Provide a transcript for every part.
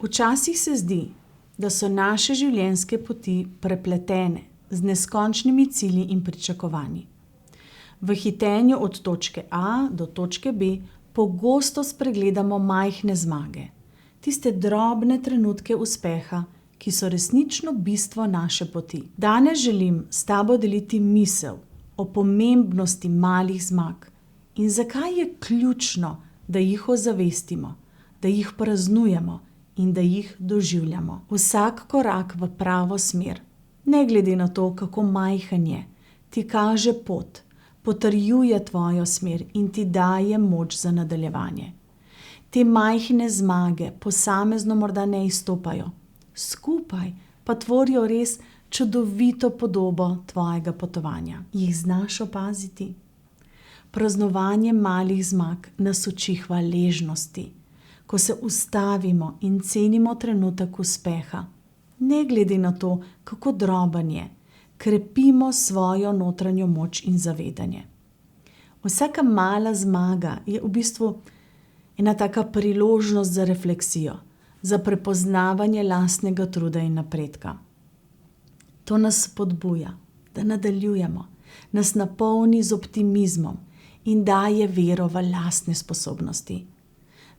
Včasih se zdi, da so naše življenjske poti prepletene z neskončnimi cilji in pričakovanji. V hitenju od točke A do točke B pogosto spregledamo majhne zmage, tiste drobne trenutke uspeha, ki so resnično bistvo naše poti. Danes želim s tabo deliti misel o pomembnosti malih zmag in zakaj je ključno, da jih ozavestimo, da jih praznujemo in da jih doživljamo. Vsak korak v pravo smer, ne glede na to, kako majhen je, ti kaže pot, potrjuje tvojo smer in ti daje moč za nadaljevanje. Te majhne zmage posamezno morda ne izstopajo, skupaj pa tvorijo res čudovito podobo tvojega potovanja. Jih znaš opaziti? Praznovanje malih zmag nas uči hvaležnosti, ko se ustavimo in cenimo trenutek uspeha. Ne glede na to, kako droben je, krepimo svojo notranjo moč in zavedanje. Vsaka mala zmaga je v bistvu ena taka priložnost za refleksijo, za prepoznavanje lastnega truda in napredka. To nas spodbuja, da nadaljujemo, nas napolni z optimizmom in daje vero v lastne sposobnosti.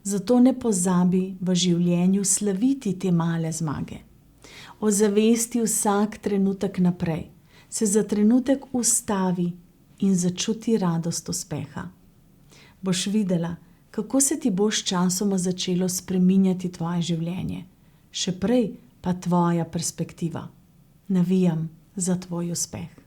Zato ne pozabi v življenju slaviti te male zmage. Ozavesti vsak trenutek naprej, se za trenutek ustavi in začuti radost uspeha. Boš videla, kako se ti bo sčasoma začelo spreminjati tvoje življenje, še prej pa tvoja perspektiva. Navijam za tvoj uspeh.